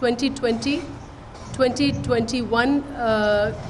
2020-2021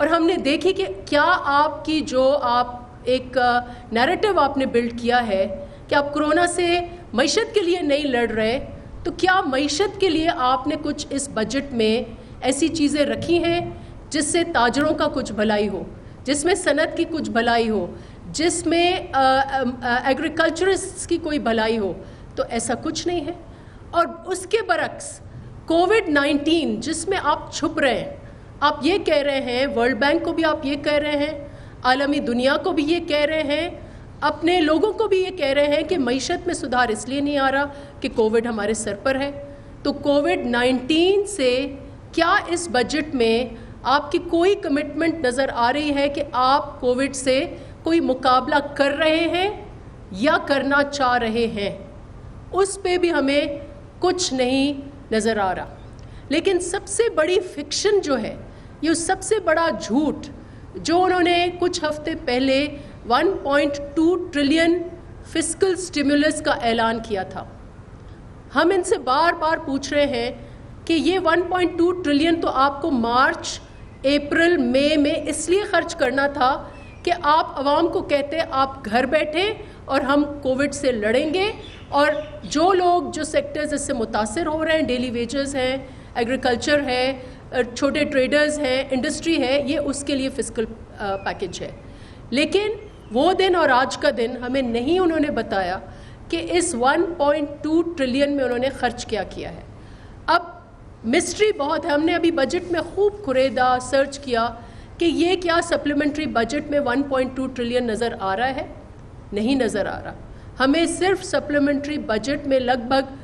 اور ہم نے دیکھی کہ کیا آپ کی جو آپ ایک نیریٹو آپ نے بلڈ کیا ہے کہ آپ کرونا سے معیشت کے لیے نہیں لڑ رہے، تو کیا معیشت کے لیے آپ نے کچھ اس بجٹ میں ایسی چیزیں رکھی ہیں جس سے تاجروں کا کچھ بھلائی ہو، جس میں صنعت کی کچھ بھلائی ہو، جس میں ایگریکلچرسٹ کی کوئی بھلائی ہو؟ تو ایسا کچھ نہیں ہے. اور اس کے برعکس کووڈ-19 جس میں آپ چھپ رہے ہیں، آپ یہ کہہ رہے ہیں، ورلڈ بینک کو بھی آپ یہ کہہ رہے ہیں، عالمی دنیا کو بھی یہ کہہ رہے ہیں، اپنے لوگوں کو بھی یہ کہہ رہے ہیں کہ معیشت میں سدھار اس لیے نہیں آ رہا کہ کووڈ ہمارے سر پر ہے. تو کووڈ-19 سے کیا اس بجٹ میں آپ کی کوئی کمٹمنٹ نظر آ رہی ہے کہ آپ کووڈ سے کوئی مقابلہ کر رہے ہیں یا کرنا چاہ رہے ہیں؟ اس پہ بھی ہمیں کچھ نہیں نظر آ رہا. لیکن سب سے بڑی فکشن جو ہے، یہ سب سے بڑا جھوٹ جو انہوں نے کچھ ہفتے پہلے 1.2 ٹریلین فسکل سٹیمولس کا اعلان کیا تھا. ہم ان سے بار بار پوچھ رہے ہیں کہ یہ 1.2 ٹریلین تو آپ کو مارچ، اپریل، مئی میں اس لیے خرچ کرنا تھا کہ آپ عوام کو کہتے آپ گھر بیٹھیں اور ہم کووڈ سے لڑیں گے، اور جو لوگ جو سیکٹرز اس سے متاثر ہو رہے ہیں، ڈیلی ویجز ہیں، ایگریکلچر ہے، چھوٹے ٹریڈرز ہیں، انڈسٹری ہے، یہ اس کے لیے فسکل پیکج ہے. لیکن وہ دن اور آج کا دن ہمیں نہیں انہوں نے بتایا کہ اس 1.2 ٹریلین میں انہوں نے خرچ کیا ہے. اب مسٹری بہت ہے. ہم نے ابھی بجٹ میں خوب کھریدا، سرچ کیا کہ یہ کیا سپلیمنٹری بجٹ میں 1.2 ٹریلین نظر آ رہا ہے؟ نہیں نظر آ رہا. ہمیں صرف سپلیمنٹری بجٹ میں لگ بھگ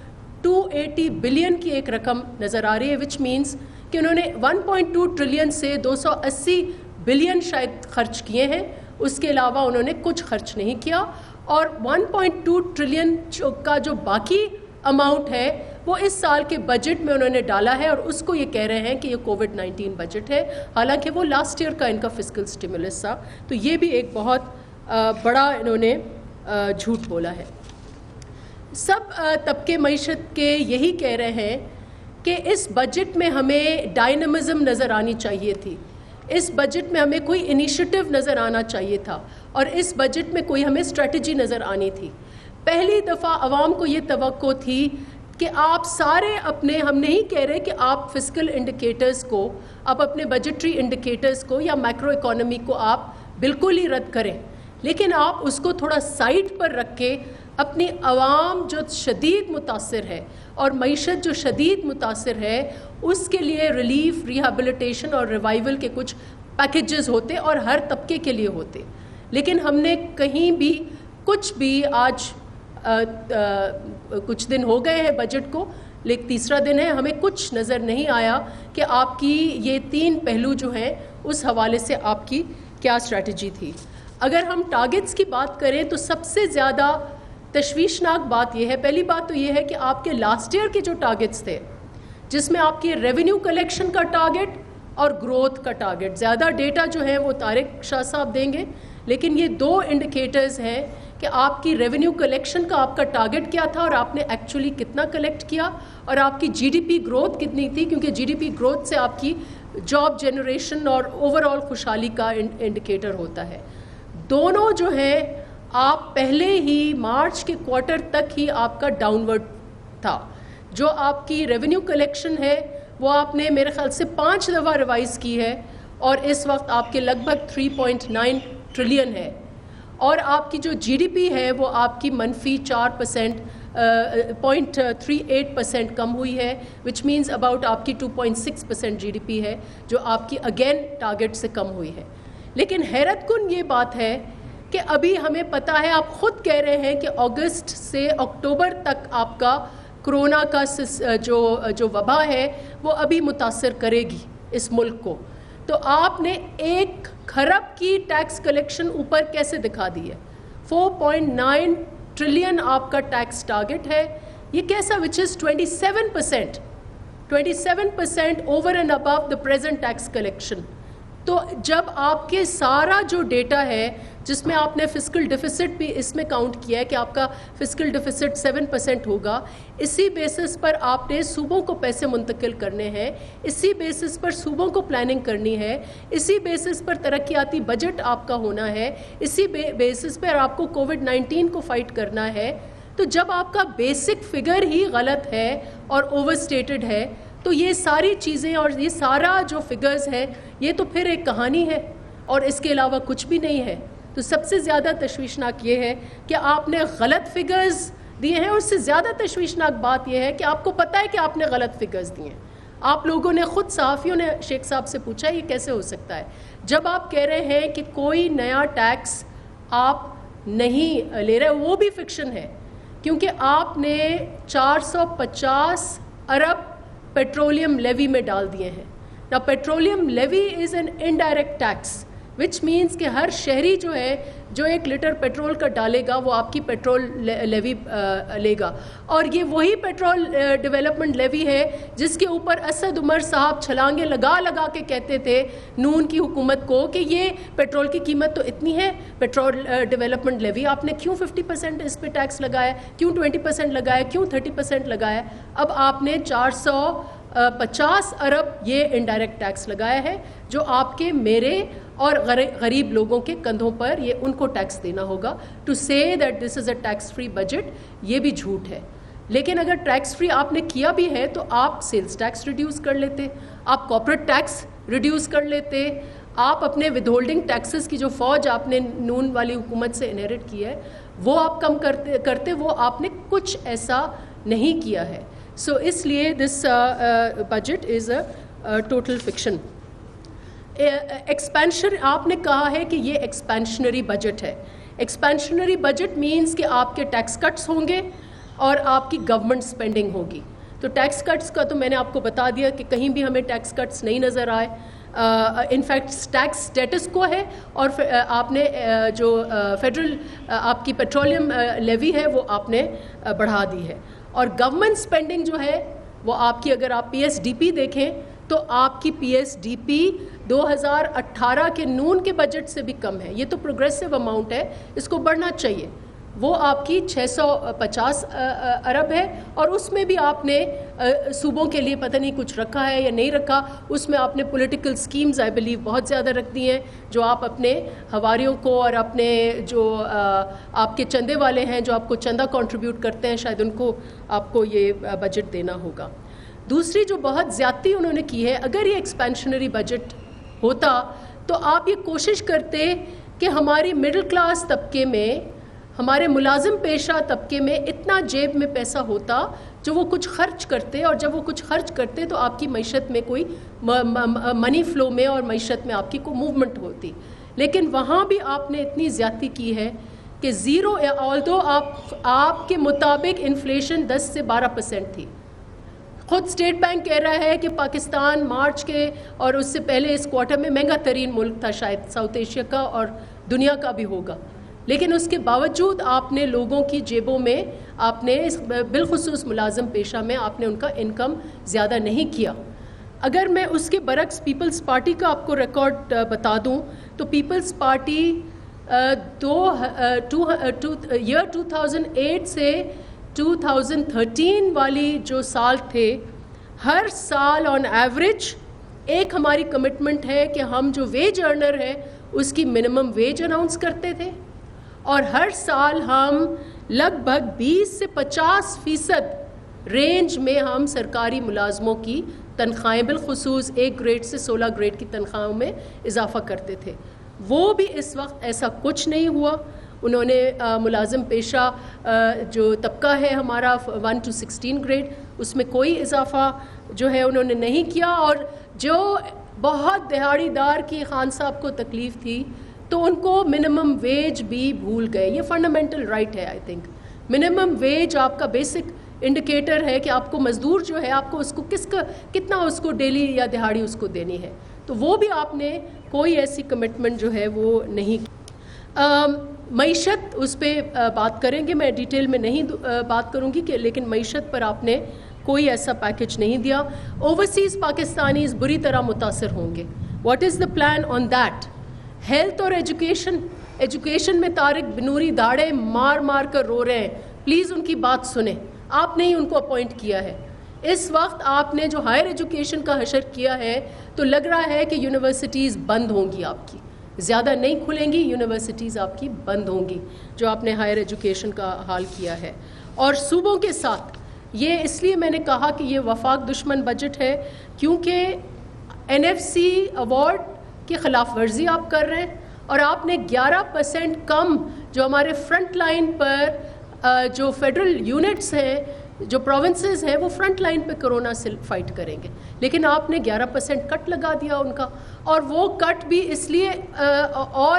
280 بلین کی ایک رقم نظر آ رہی ہے، وچ مینس کہ انہوں نے 1.2 ٹریلین سے 280 بلین شاید خرچ کیے ہیں، اس کے علاوہ انہوں نے کچھ خرچ نہیں کیا. اور 1.2 ٹریلین کا جو باقی اماؤنٹ ہے وہ اس سال کے بجٹ میں انہوں نے ڈالا ہے، اور اس کو یہ کہہ رہے ہیں کہ یہ کووڈ-19 بجٹ ہے، حالانکہ وہ لاسٹ ایئر کا ان کا فسکل سٹیمولس تھا. تو یہ بھی ایک بہت بڑا انہوں نے جھوٹ بولا ہے. سب طبقے معیشت کے یہی کہہ رہے ہیں کہ اس بجٹ میں ہمیں ڈائنامزم نظر آنی چاہیے تھی، اس بجٹ میں ہمیں کوئی انیشیٹو نظر آنا چاہیے تھا، اور اس بجٹ میں کوئی ہمیں اسٹریٹجی نظر آنی تھی. پہلی دفعہ عوام کو یہ توقع تھی کہ آپ سارے اپنے، ہم نہیں کہہ رہے کہ آپ فسکل انڈیکیٹرز کو، آپ اپنے بجٹری انڈیکیٹرز کو یا میکرو اکانومی کو آپ بالکل ہی رد کریں، لیکن آپ اس کو تھوڑا سائڈ پر رکھ کے اپنی عوام جو شدید متاثر ہے اور معیشت جو شدید متاثر ہے اس کے لیے ریلیف، ریہیبلیٹیشن اور ریوائیول کے کچھ پیکیجز ہوتے اور ہر طبقے کے لیے ہوتے. لیکن ہم نے کہیں بھی کچھ بھی، آج کچھ دن ہو گئے ہیں بجٹ کو، لیکن تیسرا دن ہے، ہمیں کچھ نظر نہیں آیا کہ آپ کی یہ 3 پہلو جو ہیں اس حوالے سے آپ کی کیا اسٹریٹجی تھی. اگر ہم ٹارگٹس کی بات کریں تو سب سے زیادہ تشویشناک بات یہ ہے، پہلی بات تو یہ ہے کہ آپ کے لاسٹ ایئر کے جو ٹارگٹس تھے، جس میں آپ کی ریونیو کلیکشن کا ٹارگٹ اور گروتھ کا ٹارگٹ، زیادہ ڈیٹا جو ہے وہ طارق شاہ صاحب دیں گے، لیکن یہ 2 انڈیکیٹرز ہیں کہ آپ کی ریونیو کلیکشن کا آپ کا ٹارگٹ کیا تھا اور آپ نے ایکچولی کتنا کلیکٹ کیا، اور آپ کی جی ڈی پی گروتھ کتنی تھی، کیونکہ جی ڈی پی گروتھ سے آپ کی جاب جنریشن اور اوور آل خوشحالی کا انڈیکیٹر ہوتا ہے. دونوں جو ہیں آپ پہلے ہی مارچ کے کوارٹر تک ہی آپ کا ڈاؤن ورڈ تھا. جو آپ کی ریونیو کلیکشن ہے وہ آپ نے میرے خیال سے 5 دفعہ ریوائز کی ہے، اور اس وقت آپ کے لگ بھگ 3.9 ٹریلین ہے، اور آپ کی جو جی ڈی پی ہے وہ آپ کی منفی 4%، 0.38% کم ہوئی ہے، وچ مینز اباؤٹ آپ کی 2.6% جی ڈی پی ہے جو آپ کی اگین ٹارگٹ سے کم ہوئی ہے. لیکن حیرت کن یہ بات ہے کہ ابھی ہمیں پتہ ہے، آپ خود کہہ رہے ہیں کہ اگست سے اکتوبر تک آپ کا کرونا کا جو وبا ہے وہ ابھی متاثر کرے گی اس ملک کو. تو آپ نے 1 کھرب کی ٹیکس کلیکشن اوپر کیسے دکھا دی ہے؟ 4.9 ٹریلین آپ کا ٹیکس ٹارگٹ ہے. یہ کیسا، which is 27% over and above the present tax collection. تو جب آپ کے سارا جو ڈیٹا ہے جس میں آپ نے فسکل ڈیفیسٹ بھی اس میں کاؤنٹ کیا ہے کہ آپ کا فسکل ڈیفیسٹ 7% ہوگا، اسی بیسس پر آپ نے صوبوں کو پیسے منتقل کرنے ہیں، اسی بیسس پر صوبوں کو پلاننگ کرنی ہے، اسی بیسس پر ترقیاتی بجٹ آپ کا ہونا ہے، اسی بیسس پر آپ کو کووڈ-19 کو فائٹ کرنا ہے. تو جب آپ کا بیسک فگر ہی غلط ہے اور اوور اسٹیٹڈ ہے تو یہ ساری چیزیں اور یہ سارا جو فگرز ہے یہ تو پھر ایک کہانی ہے اور اس کے علاوہ کچھ بھی نہیں ہے. تو سب سے زیادہ تشویشناک یہ ہے کہ آپ نے غلط فگرز دیے ہیں، اور اس سے زیادہ تشویشناک بات یہ ہے کہ آپ کو پتہ ہے کہ آپ نے غلط فگرز دیے ہیں. آپ لوگوں نے خود صحافیوں نے شیخ صاحب سے پوچھا یہ کیسے ہو سکتا ہے جب آپ کہہ رہے ہیں کہ کوئی نیا ٹیکس آپ نہیں لے رہے، وہ بھی فکشن ہے کیونکہ آپ نے 450 ارب پیٹرولیم لیوی میں ڈال دیے ہیں. نا petroleum levy is an indirect tax which means کہ ہر شہری جو ہے جو 1 لیٹر پیٹرول کا ڈالے گا وہ آپ کی پیٹرول لیوی لے گا. اور یہ وہی پیٹرول ڈیولپمنٹ لیوی ہے جس کے اوپر اسد عمر صاحب چھلانگیں لگا کے کہتے تھے نون کی حکومت کو کہ یہ پیٹرول کی قیمت تو اتنی ہے، پیٹرول ڈیولپمنٹ لیوی آپ نے کیوں 50% اس پہ ٹیکس لگایا، کیوں 20% لگایا، کیوں 30% لگایا. اب آپ نے 450 ارب یہ انڈائریکٹ ٹیکس لگایا ہے جو آپ کے میرے اور غریب لوگوں کے کندھوں پر یہ ان کو ٹیکس دینا ہوگا. To say that this is a tax free budget یہ بھی جھوٹ ہے. لیکن اگر ٹیکس فری آپ نے کیا بھی ہے تو آپ سیلز ٹیکس ریڈیوس کر لیتے، آپ کارپوریٹ ٹیکس ریڈیوس کر لیتے، آپ اپنے ود ہولڈنگ ٹیکسز کی جو فوج آپ نے نون والی حکومت سے انہیرٹ کی ہے وہ آپ کم کرتے وہ آپ نے کچھ ایسا نہیں کیا ہے. سو اس لیے this budget is a total fiction. Expansion آپ نے کہا ہے کہ یہ ایکسپینشنری بجٹ ہے. ایکسپینشنری بجٹ مینس کہ آپ کے ٹیکس کٹس ہوں گے اور آپ کی گورنمنٹ اسپینڈنگ ہوگی. تو ٹیکس کٹس کا تو میں نے آپ کو بتا دیا کہ کہیں بھی ہمیں ٹیکس کٹس نہیں نظر آئے. انفیکٹ ٹیکس اسٹیٹس کو ہے اور آپ نے جو فیڈرل آپ کی پیٹرولیم لیوی ہے وہ آپ نے بڑھا دی ہے. اور گورنمنٹ اسپینڈنگ جو ہے وہ آپ کی اگر آپ پی ایس ڈی پی دیکھیں تو آپ کی پی ایس ڈی پی 2018 کے نون کے بجٹ سے بھی کم ہے. یہ تو پروگریسو اماؤنٹ ہے، اس کو بڑھنا چاہیے. وہ آپ کی 650 ارب ہے اور اس میں بھی آپ نے صوبوں کے لیے پتہ نہیں کچھ رکھا ہے یا نہیں رکھا. اس میں آپ نے پولیٹیکل اسکیمز آئی بلیو بہت زیادہ رکھ دی ہیں جو آپ اپنے ہواریوں کو اور اپنے جو آپ کے چندے والے ہیں جو آپ کو چندہ کنٹریبیوٹ کرتے ہیں شاید ان کو آپ کو یہ بجٹ دینا ہوگا. دوسری جو بہت زیادتی انہوں نے کی ہے، اگر یہ ایکسپینشنری بجٹ ہوتا تو آپ یہ کوشش کرتے کہ ہماری مڈل کلاس طبقے میں، ہمارے ملازم پیشہ طبقے میں اتنا جیب میں پیسہ ہوتا جو وہ کچھ خرچ کرتے، اور جب وہ کچھ خرچ کرتے تو آپ کی معیشت میں کوئی منی فلو میں اور معیشت میں آپ کی کوئی موومنٹ ہوتی. لیکن وہاں بھی آپ نے اتنی زیادتی کی ہے کہ زیرو، آلدو آپ کے مطابق انفلیشن 10 سے 12% تھی. خود اسٹیٹ بینک کہہ رہا ہے کہ پاکستان مارچ کے اور اس سے پہلے اس کوارٹر میں مہنگا ترین ملک تھا شاید ساؤتھ ایشیا کا اور دنیا کا بھی ہوگا. لیکن اس کے باوجود آپ نے لوگوں کی جیبوں میں، آپ نے بالخصوص ملازم پیشہ میں آپ نے ان کا انکم زیادہ نہیں کیا. اگر میں اس کے برعکس پیپلز پارٹی کا آپ کو ریکارڈ بتا دوں تو پیپلز پارٹی ایئر 2008 سے 2013 والی جو سال تھے، ہر سال آن ایوریج ایک ہماری کمٹمنٹ ہے کہ ہم جو ویج ارنر ہے اس کی منیمم ویج اناؤنس کرتے تھے، اور ہر سال ہم لگ بھگ 20 سے 50% رینج میں ہم سرکاری ملازموں کی تنخواہیں بالخصوص 1 گریڈ سے 16 گریڈ کی تنخواہوں میں اضافہ کرتے تھے. وہ بھی اس وقت ایسا کچھ نہیں ہوا. انہوں نے ملازم پیشہ جو طبقہ ہے ہمارا 1 to 16 گریڈ اس میں کوئی اضافہ جو ہے انہوں نے نہیں کیا. اور جو بہت دہاڑی دار کی خان صاحب کو تکلیف تھی تو ان کو منیمم ویج بھی بھول گئے. یہ فنڈامنٹل رائٹ ہے. آئی تھنک منیمم ویج آپ کا بیسک انڈیکیٹر ہے کہ آپ کو مزدور جو ہے آپ کو اس کو کتنا اس کو ڈیلی یا دہاڑی اس کو دینی ہے. تو وہ بھی آپ نے کوئی ایسی کمٹمنٹ جو ہے وہ نہیں کی. معیشت اس پہ بات کریں گے، میں ڈیٹیل میں نہیں بات کروں گی کہ لیکن معیشت پر آپ نے کوئی ایسا پیکج نہیں دیا. اوورسیز پاکستانیز بری طرح متاثر ہوں گے. What is the plan on that? Health اور ایجوکیشن میں طارق بنوری دھاڑے مار مار کر رو رہے ہیں. پلیز ان کی بات سنیں. آپ نے ہی ان کو اپوائنٹ کیا ہے. اس وقت آپ نے جو ہائر ایجوکیشن کا حشر کیا ہے تو لگ رہا ہے کہ یونیورسٹیز بند ہوں گی آپ کی, زیادہ نہیں کھلیں گی, یونیورسٹیز آپ کی بند ہوں گی جو آپ نے ہائر ایجوکیشن کا حال کیا ہے. اور صوبوں کے ساتھ یہ اس لیے میں نے کہا کہ یہ وفاق دشمن بجٹ ہے کیونکہ NFC ایوارڈ کی خلاف ورزی آپ کر رہے ہیں, اور آپ نے 11% کم جو ہمارے فرنٹ لائن پر جو فیڈرل یونٹس ہیں, جو پروونسز ہیں, وہ فرنٹ لائن پہ کرونا سے فائٹ کریں گے, لیکن آپ نے 11% کٹ لگا دیا ان کا. اور وہ کٹ بھی اس لیے اور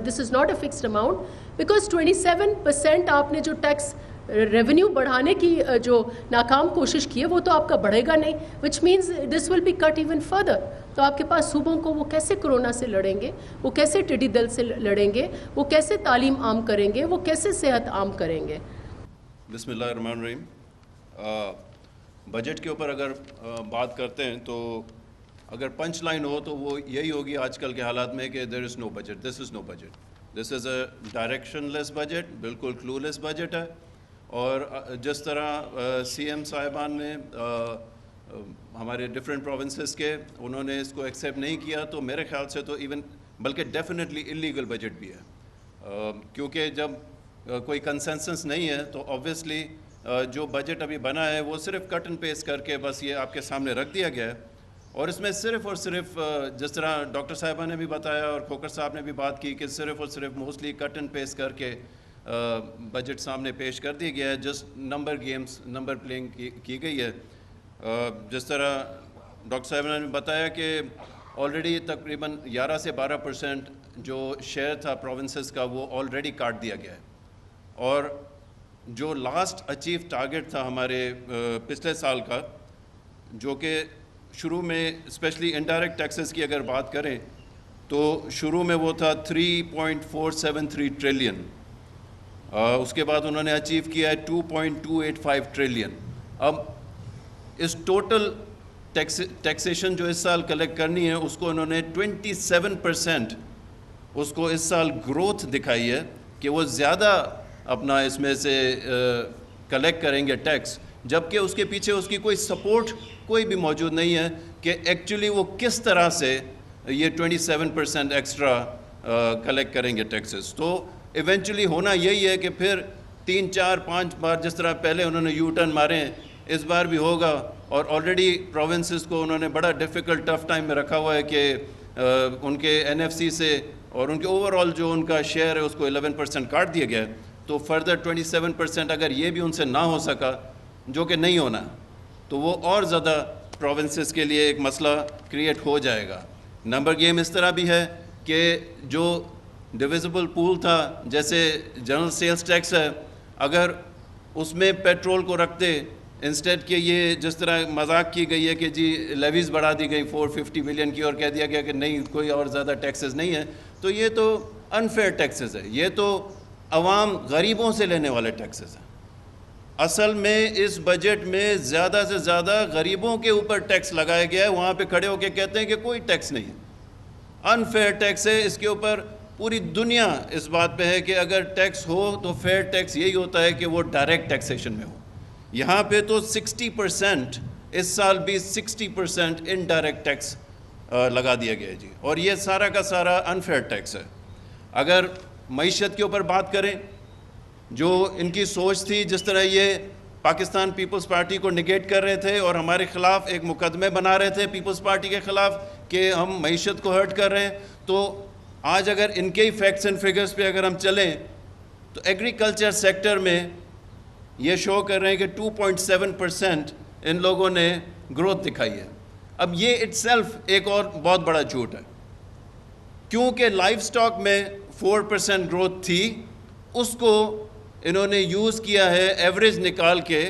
this is not a fixed amount because 27% آپ نے جو ٹیکس ریونیو بڑھانے کی جو ناکام کوشش کی ہے وہ تو آپ کا بڑھے گا نہیں, which means this will be cut even further. تو آپ کے پاس صوبوں کو وہ کیسے کرونا سے لڑیں گے, وہ کیسے ٹڈی دل سے لڑیں گے, وہ کیسے تعلیم عام کریں گے, وہ کیسے صحت عام کریں گے. بسم اللہ الرحمن الرحیم. بجٹ کے اوپر اگر بات کرتے ہیں تو اگر پنچ لائن ہو تو وہ یہی ہوگی آج کل کے حالات میں کہ there is no budget, this is no budget, this is a directionless budget, بالکل کلو لیس بجٹ ہے. اور جس طرح CM صاحبان نے ہمارے ڈفرینٹ پروونسز کے انہوں نے اس کو ایکسیپٹ نہیں کیا تو میرے خیال سے تو ایون بلکہ ڈیفینیٹلی انلیگل بجٹ بھی ہے, کیونکہ جب کوئی کنسنسس نہیں ہے تو آبویسلی جو بجٹ ابھی بنا ہے وہ صرف کٹ اینڈ پیسٹ کر کے بس یہ آپ کے سامنے رکھ دیا گیا ہے. اور اس میں صرف اور صرف جس طرح ڈاکٹر صاحبہ نے بھی بتایا اور کھوکر صاحب نے بھی بات کی کہ صرف اور صرف موسٹلی کٹ اینڈ پیسٹ کر کے بجٹ سامنے پیش کر دیا گیا ہے, just number games, number playing کی گئی ہے. جس طرح ڈاکٹر صاحب نے بتایا کہ آلریڈی تقریباً 11 سے 12% جو شیئر تھا پروونسز کا وہ آلریڈی کاٹ دیا گیا ہے. اور جو لاسٹ اچیو ٹارگٹ تھا ہمارے پچھلے سال کا, جو کہ شروع میں اسپیشلی انڈائریکٹ ٹیکسز کی اگر بات کریں تو شروع میں وہ تھا 3.473 ٹریلین, اس کے بعد انہوں نے اچیو کیا ہے 2.285 ٹریلین. اب اس ٹوٹل ٹیکسیشن جو اس سال کلیکٹ کرنی ہے اس کو انہوں نے 27% اس کو اس سال گروتھ دکھائی ہے کہ وہ زیادہ اپنا اس میں سے کلیکٹ کریں گے ٹیکس, جبکہ اس کے پیچھے اس کی کوئی سپورٹ کوئی بھی موجود نہیں ہے کہ ایکچولی وہ کس طرح سے یہ 27% ایکسٹرا کلیکٹ کریں گے ٹیکسز. تو ایونچولی ہونا یہی ہے کہ پھر 3 4 5 بار جس طرح پہلے انہوں نے یو ٹرن مارے ہیں اس بار بھی ہوگا. اور آلریڈی پروونسز کو انہوں نے بڑا ڈیفیکلٹ ٹف ٹائم میں رکھا ہوا ہے کہ ان کے NFC سے اور ان کے اوور آل جو ان کا شیئر ہے اس کو 11% کاٹ دیا گیا ہے. تو فردر 27% اگر یہ بھی ان سے نہ ہو سکا, جو کہ نہیں ہونا, تو وہ اور زیادہ پروونسز کے لیے ایک مسئلہ کریٹ ہو جائے گا. نمبر گیم اس طرح بھی ہے کہ جو ڈویزبل پول تھا جیسے جنرل سیلز ٹیکس ہے, اگر اس میں پیٹرول کو رکھتے انسٹیڈ کہ یہ جس طرح مذاق کی گئی ہے کہ جی لیویز بڑھا دی گئی 450 بلین کی اور کہہ دیا گیا کہ نہیں کوئی اور زیادہ ٹیکسز نہیں ہے, تو یہ تو انفیئر ٹیکسز ہے, یہ تو عوام غریبوں سے لینے والے ٹیکسز ہیں. اصل میں اس بجٹ میں زیادہ سے زیادہ غریبوں کے اوپر ٹیکس لگایا گیا ہے. وہاں پہ کھڑے ہو کے کہتے ہیں کہ کوئی ٹیکس نہیں ہے, انفیئر ٹیکس ہے. اس کے اوپر پوری دنیا اس بات پہ ہے کہ اگر ٹیکس ہو تو فیئر ٹیکس یہی ہوتا ہے کہ وہ ڈائریکٹ ٹیکسیشن میں ہو. یہاں پہ تو 60%, اس سال بھی 60% انڈائریکٹ ٹیکس لگا دیا گیا ہے جی, اور یہ سارا کا سارا انفیئر ٹیکس ہے. اگر معیشت کے اوپر بات کریں, جو ان کی سوچ تھی, جس طرح یہ پاکستان پیپلز پارٹی کو نگیٹ کر رہے تھے اور ہمارے خلاف ایک مقدمے بنا رہے تھے پیپلز پارٹی کے خلاف کہ ہم معیشت کو ہرٹ کر رہے ہیں, تو آج اگر ان کے ہی فیکٹس اینڈ فگرز پہ اگر ہم چلیں تو ایگریکلچر سیکٹر میں یہ شو کر رہے ہیں کہ 2.7% ان لوگوں نے گروتھ دکھائی ہے. اب یہ اٹ سیلف ایک اور بہت بڑا جھوٹ ہے, کیونکہ لائف سٹاک میں 4% گروتھ تھی, اس کو انہوں نے یوز کیا ہے ایوریج نکال کے.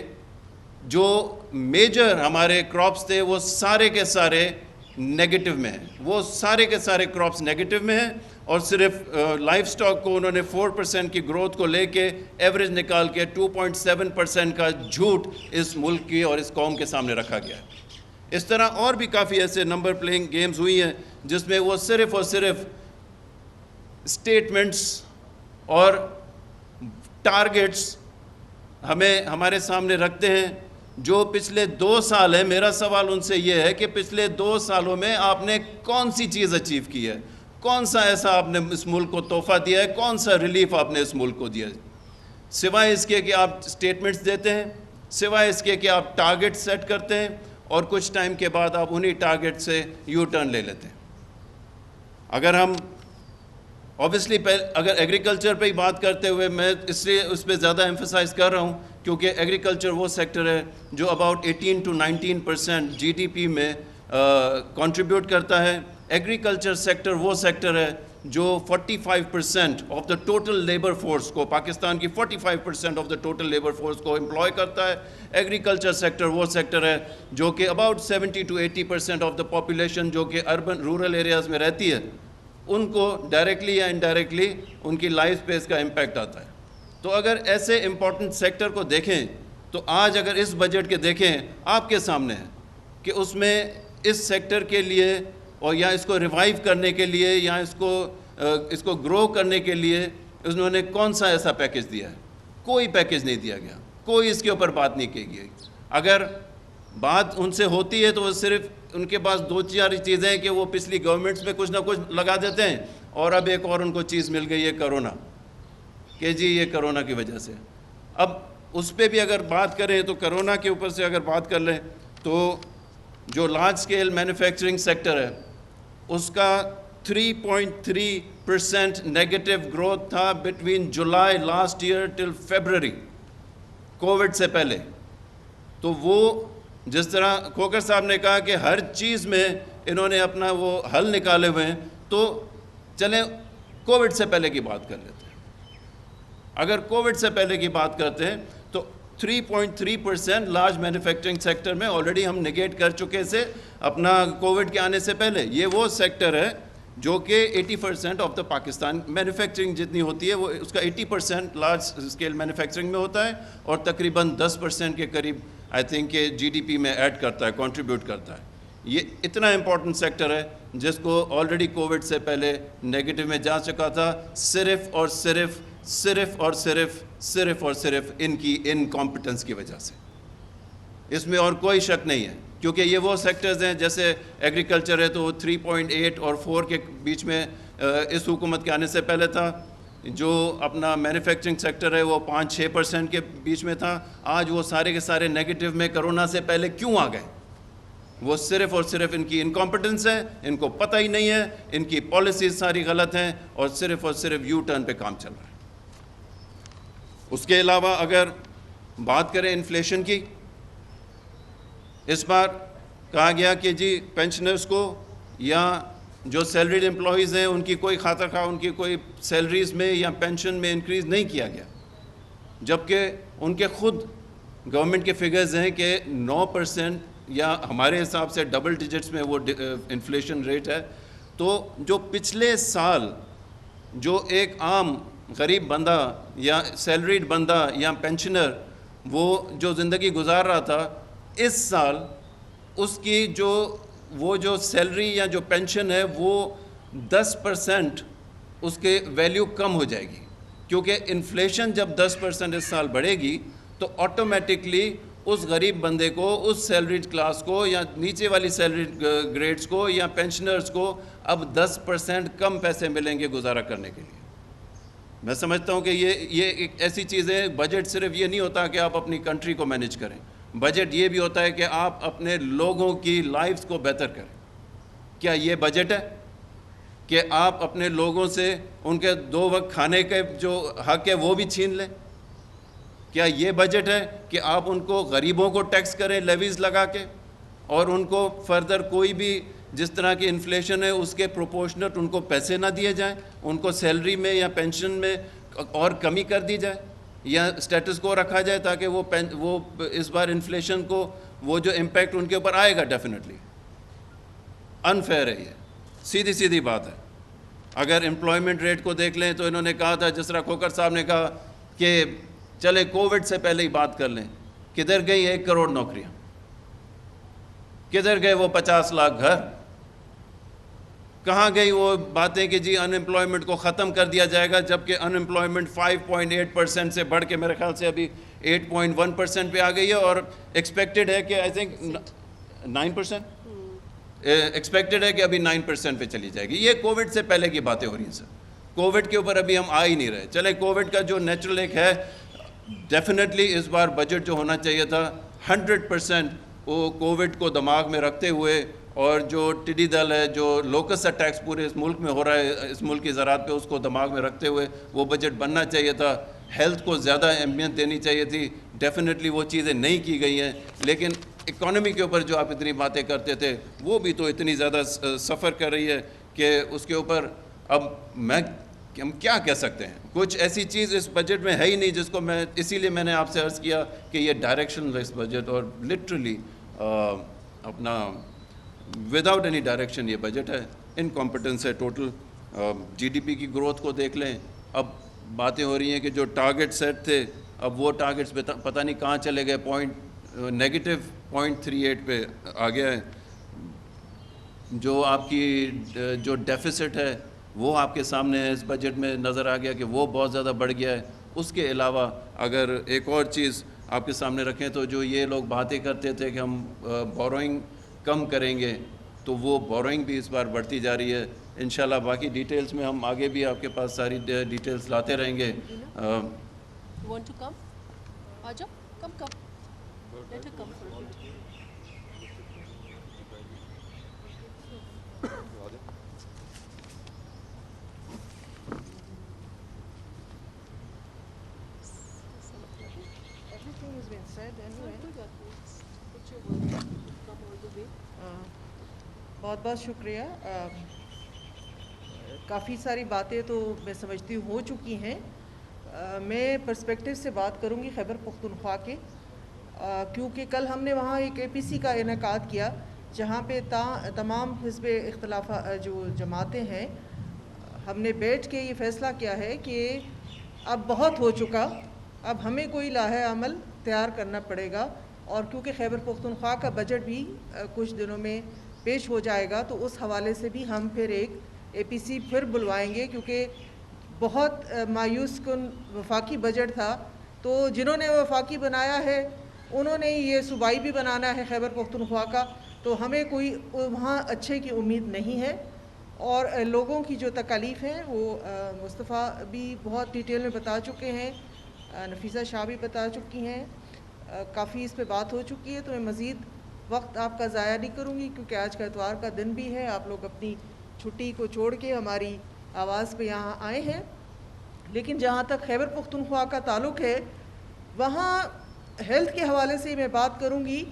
جو میجر ہمارے کراپس تھے وہ سارے کے سارے نیگیٹو میں ہیں, وہ سارے کے سارے کراپس نیگیٹو میں ہیں, اور صرف لائف سٹاک کو انہوں نے 4% کی گروتھ کو لے کے ایوریج نکال کے 2.7% کا جھوٹ اس ملک کی اور اس قوم کے سامنے رکھا گیا ہے. اس طرح اور بھی کافی ایسے نمبر پلینگ گیمز ہوئی ہیں جس میں وہ صرف اور صرف اسٹیٹمنٹس اور ٹارگٹس ہمیں ہمارے سامنے رکھتے ہیں جو پچھلے 2 سال ہیں. میرا سوال ان سے یہ ہے کہ پچھلے 2 سالوں میں آپ نے کون سی چیز اچیو کی ہے, کون سا ایسا آپ نے اس ملک کو تحفہ دیا ہے, کون سا ریلیف آپ نے اس ملک کو دیا ہے, سوائے اس کے کہ آپ اسٹیٹمنٹس دیتے ہیں, سوائے اس کے کہ آپ ٹارگٹ سیٹ کرتے ہیں اور کچھ ٹائم کے بعد آپ انہی ٹارگٹ سے یو ٹرن لے لیتے ہیں. اگر ہم اوبیسلی اگر ایگریکلچر پہ ہی بات کرتے ہوئے میں اس لیے اس پہ زیادہ ایمفسائز کر رہا ہوں کیونکہ ایگریکلچر وہ سیکٹر ہے جو اباؤٹ 18 to 19% GDP میں کنٹریبیوٹ کرتا ہے. ایگریکلچر سیکٹر وہ سیکٹر ہے جو 45% of the total labour force کو, پاکستان کی 45% of the total labour force کو امپلوائے کرتا ہے. ایگریکلچر سیکٹر وہ سیکٹر ہے جو کہ about 70 to 80% of the population جو کہ اربن رورل ایریاز میں رہتی ہے ان کو ڈائریکٹلی یا انڈائریکٹلی ان کی لائف پہ اس کا امپیکٹ آتا ہے. تو اگر ایسے امپورٹنٹ سیکٹر کو دیکھیں تو آج اگر اس بجٹ کے دیکھیں آپ کے سامنے ہے کہ اس میں اس سیکٹر کے لیے اور یا اس کو ریوائیو کرنے کے لیے یا اس کو گرو کرنے کے لیے انہوں نے کون سا ایسا پیکج دیا ہے. کوئی پیکج نہیں دیا گیا, کوئی اس کے اوپر بات نہیں کی گئی. اگر بات ان سے ہوتی ہے تو وہ صرف ان کے پاس 2-4 چیزیں ہیں کہ وہ پچھلی گورنمنٹس میں کچھ نہ کچھ لگا دیتے ہیں اور اب ایک اور ان کو چیز مل گئی ہے کرونا, کہ جی یہ کرونا کی وجہ سے. اب اس پہ بھی اگر بات کریں تو کرونا کے اوپر سے اگر بات کر لیں تو جو لارج اسکیل مینوفیکچرنگ سیکٹر ہے اس کا 3.3% نیگیٹو گروتھ تھا بٹوین جولائی لاسٹ ایئر ٹل فیبرری, کووڈ سے پہلے. تو وہ جس طرح کھوکر صاحب نے کہا کہ ہر چیز میں انہوں نے اپنا وہ حل نکالے ہوئے ہیں, تو چلیں کووڈ سے پہلے کی بات کر لیتے ہیں. اگر کووڈ سے پہلے کی بات کرتے ہیں تو 3.3% لارج مینوفیکچرنگ سیکٹر میں آلریڈی ہم نگیٹ کر چکے سے اپنا کووڈ کے آنے سے پہلے. یہ وہ سیکٹر ہے جو کہ 80% آف دا پاکستان مینوفیکچرنگ جتنی ہوتی ہے وہ اس کا 80% لارج اسکیل مینوفیکچرنگ میں ہوتا ہے اور تقریباً 10% کے قریب آئی تھنک کہ GDP میں ایڈ کرتا ہے, کنٹریبیوٹ کرتا ہے. یہ اتنا امپورٹنٹ سیکٹر ہے جس کو آلریڈی کووڈ سے پہلے نیگیٹو میں جا چکا تھا صرف اور صرف ان کی انکمپٹنس کی وجہ سے. اس میں اور کوئی شک نہیں ہے کیونکہ یہ وہ سیکٹرز ہیں جیسے ایگریکلچر ہے تو 3.8 اور 4 کے بیچ میں اس حکومت کے آنے سے پہلے تھا. جو اپنا مینوفیکچرنگ سیکٹر ہے وہ 5-6% کے بیچ میں تھا. آج وہ سارے کے سارے نیگیٹو میں کرونا سے پہلے کیوں آ گئے؟ وہ صرف اور صرف ان کی انکمپٹنس ہے, ان کو پتہ ہی نہیں ہے, ان کی پالیسیز ساری غلط ہیں اور صرف یو ٹرن پہ کام چل رہا ہے. اس کے علاوہ اگر بات کریں انفلیشن کی, اس بار کہا گیا کہ جی پینشنرز کو یا جو سیلریڈ امپلائیز ہیں ان کی کوئی خاطر خواہ ان کی کوئی سیلریز میں یا پینشن میں انکریز نہیں کیا گیا, جبکہ ان کے خود گورنمنٹ کے فگرز ہیں کہ 9% یا ہمارے حساب سے ڈبل ڈیجٹس میں وہ انفلیشن ریٹ ہے. تو جو پچھلے سال جو ایک عام غریب بندہ یا سیلریڈ بندہ یا پینشنر وہ جو زندگی گزار رہا تھا, اس سال اس کی جو سیلری یا جو پینشن ہے وہ 10% اس کے ویلیو کم ہو جائے گی, کیونکہ انفلیشن جب 10% اس سال بڑھے گی تو آٹومیٹکلی اس غریب بندے کو, اس سیلریڈ کلاس کو یا نیچے والی سیلریڈ گریڈز کو یا پینشنرز کو اب 10% کم پیسے ملیں گے گزارا کرنے کے لیے. میں سمجھتا ہوں کہ یہ ایک ایسی چیز ہے. بجٹ صرف یہ نہیں ہوتا کہ آپ اپنی کنٹری کو مینیج کریں, بجٹ یہ بھی ہوتا ہے کہ آپ اپنے لوگوں کی لائفز کو بہتر کریں. کیا یہ بجٹ ہے کہ آپ اپنے لوگوں سے ان کے 2 وقت کھانے کے جو حق ہے وہ بھی چھین لیں؟ کیا یہ بجٹ ہے کہ آپ ان کو غریبوں کو ٹیکس کریں لیویز لگا کے اور ان کو فردر کوئی بھی جس طرح کی انفلیشن ہے اس کے پروپورشنٹ ان کو پیسے نہ دیے جائیں, ان کو سیلری میں یا پینشن میں اور کمی کر دی جائے یا سٹیٹس کو رکھا جائے تاکہ وہ اس بار انفلیشن کو وہ جو امپیکٹ ان کے اوپر آئے گا ڈیفینیٹلی انفیئر ہے. یہ سیدھی بات ہے. اگر امپلائمنٹ ریٹ کو دیکھ لیں تو انہوں نے کہا تھا, جس طرح کھوکر صاحب نے کہا کہ چلے کووڈ سے پہلے ہی بات کر لیں, کدھر گئی 1 کروڑ نوکریاں. کدھر گئے وہ 50 لاکھ گھر؟ کہاں گئی وہ باتیں کہ جی ان امپلائمنٹ کو ختم کر دیا جائے گا، جبکہ ان امپلائمنٹ 5.8% سے بڑھ کے میرے خیال سے ابھی 8.1% پہ آ گئی ہے، اور ایکسپیکٹڈ ہے کہ آئی تھنک 9%، ایکسپیکٹڈ ہے کہ ابھی 9% پہ چلی جائے گی۔ یہ کووڈ سے پہلے کی باتیں ہو رہی ہیں سر، کووڈ کے اوپر ابھی ہم آ ہی نہیں رہے۔ چلے کووڈ کا جو نیچرل ایک ہے، ڈیفینیٹلی اس بار بجٹ جو ہونا چاہیے تھا 100% وہ کووڈ کو دماغ میں رکھتے ہوئے، اور جو ٹڈی دل ہے، جو لوکس اٹیکس پورے اس ملک میں ہو رہا ہے، اس ملک کی زراعت پہ، اس کو دماغ میں رکھتے ہوئے وہ بجٹ بننا چاہیے تھا۔ ہیلتھ کو زیادہ اہمیت دینی چاہیے تھی، ڈیفینیٹلی وہ چیزیں نہیں کی گئی ہیں۔ لیکن اکانومی کے اوپر جو آپ اتنی باتیں کرتے تھے، وہ بھی تو اتنی زیادہ سفر کر رہی ہے کہ اس کے اوپر اب ہم کیا کہہ سکتے ہیں؟ کچھ ایسی چیز اس بجٹ میں ہے ہی نہیں جس کو اسی لیے میں نے آپ سے عرض کیا کہ یہ ڈائریکشن لیس بجٹ، اور لٹرلی اپنا وداؤٹ اینی ڈائریکشن یہ بجٹ ہے، انکمپٹنس ہے ٹوٹل۔ جی ڈی پی کی گروتھ کو دیکھ لیں، اب باتیں ہو رہی ہیں کہ جو ٹارگٹ سیٹ تھے، اب وہ ٹارگٹس پتہ نہیں کہاں چلے گئے، -0.38 پہ آ گیا ہے۔ جو آپ کی جو ڈیفیسٹ ہے وہ آپ کے سامنے ہے، اس بجٹ میں نظر آ گیا کہ وہ بہت زیادہ بڑھ گیا ہے۔ اس کے علاوہ اگر ایک اور چیز آپ کے سامنے رکھیں تو جو یہ لوگ باتیں کرتے تھے کہ ہم بوروئنگ کم کریں گے، تو وہ بوروئنگ بھی اس بار بڑھتی جا رہی ہے۔ انشاءاللہ باقی ڈیٹیلز میں ہم آگے بھی آپ کے پاس ساری ڈیٹیلز لاتے رہیں گے۔ Want to come? Aja, come. Let her come for a bit. Everything has been said anyway. Put your work to come all the way. بہت بہت شکریہ۔ کافی ساری باتیں تو میں سمجھتی ہوں ہو چکی ہیں۔ میں پرسپیکٹیو سے بات کروں گی خیبر پختونخوا کے، کیونکہ کل ہم نے وہاں ایک APC کا انعقاد کیا جہاں پہ تمام حزب اختلاف جو جماعتیں ہیں، ہم نے بیٹھ کے یہ فیصلہ کیا ہے کہ اب بہت ہو چکا، اب ہمیں کوئی لاہے عمل تیار کرنا پڑے گا، اور کیونکہ خیبر پختونخوا کا بجٹ بھی کچھ دنوں میں پیش ہو جائے گا، تو اس حوالے سے بھی ہم پھر ایک APC پھر بلوائیں گے، کیونکہ بہت مایوس کن وفاقی بجٹ تھا۔ تو جنہوں نے وفاقی بنایا ہے انہوں نے یہ صوبائی بھی بنانا ہے خیبر پختونخوا کا، تو ہمیں کوئی وہاں اچھے کی امید نہیں ہے۔ اور لوگوں کی جو تکالیف ہیں وہ مصطفیٰ بھی بہت ڈیٹیل میں بتا چکے ہیں، نفیسہ شاہ بھی بتا چکی ہیں، کافی اس پہ بات ہو چکی ہے، تو میں مزید وقت آپ کا ضائع نہیں کروں گی، کیونکہ آج کا اتوار کا دن بھی ہے، آپ لوگ اپنی چھٹی کو چھوڑ کے ہماری آواز پہ یہاں آئے ہیں۔ لیکن جہاں تک خیبر پختونخوا کا تعلق ہے، وہاں ہیلتھ کے حوالے سے میں بات کروں گی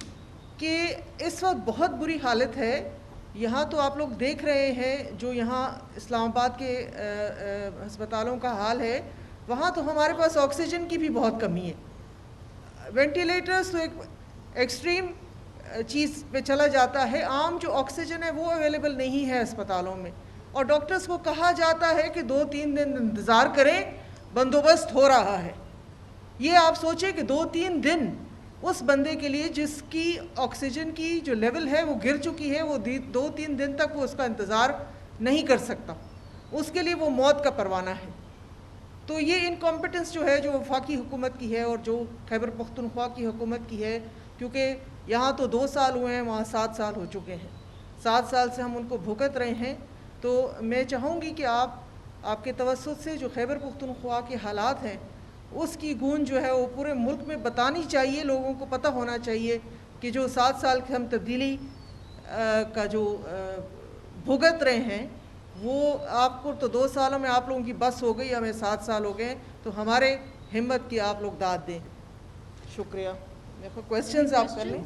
کہ اس وقت بہت بری حالت ہے۔ یہاں تو آپ لوگ دیکھ رہے ہیں جو یہاں اسلام آباد کے ہسپتالوں کا حال ہے، وہاں تو ہمارے پاس آکسیجن کی بھی بہت کمی ہے۔ وینٹیلیٹرز تو ایک ایکسٹریم چیز پہ چلا جاتا ہے، عام جو آکسیجن ہے وہ اویلیبل نہیں ہے اسپتالوں میں، اور ڈاکٹرز کو کہا جاتا ہے کہ 2-3 دن انتظار کریں، بندوبست ہو رہا ہے۔ یہ آپ سوچیں کہ 2-3 دن اس بندے کے لیے جس کی آکسیجن کی جو لیول ہے وہ گر چکی ہے، وہ 2-3 دن تک وہ اس کا انتظار نہیں کر سکتا، اس کے لیے وہ موت کا پروانہ ہے۔ تو یہ انکمپٹنس جو ہے جو وفاقی حکومت کی ہے اور جو خیبر پختونخوا کی حکومت کی ہے، کیونکہ یہاں تو 2 سال ہوئے ہیں، وہاں 7 سال ہو چکے ہیں، 7 سال سے ہم ان کو بھگت رہے ہیں۔ تو میں چاہوں گی کہ آپ کے توسط سے جو خیبر پختونخوا کے حالات ہیں اس کی گونج جو ہے وہ پورے ملک میں بتانی چاہیے، لوگوں کو پتہ ہونا چاہیے کہ جو 7 سال کے ہم تبدیلی کا جو بھگت رہے ہیں، وہ آپ کو تو 2 سالوں میں آپ لوگوں کی بس ہو گئی، ہمیں 7 سال ہو گئے، تو ہمارے ہمت کی آپ لوگ داد دیں۔ شکریہ۔ کویسچنز آپ کر لیں۔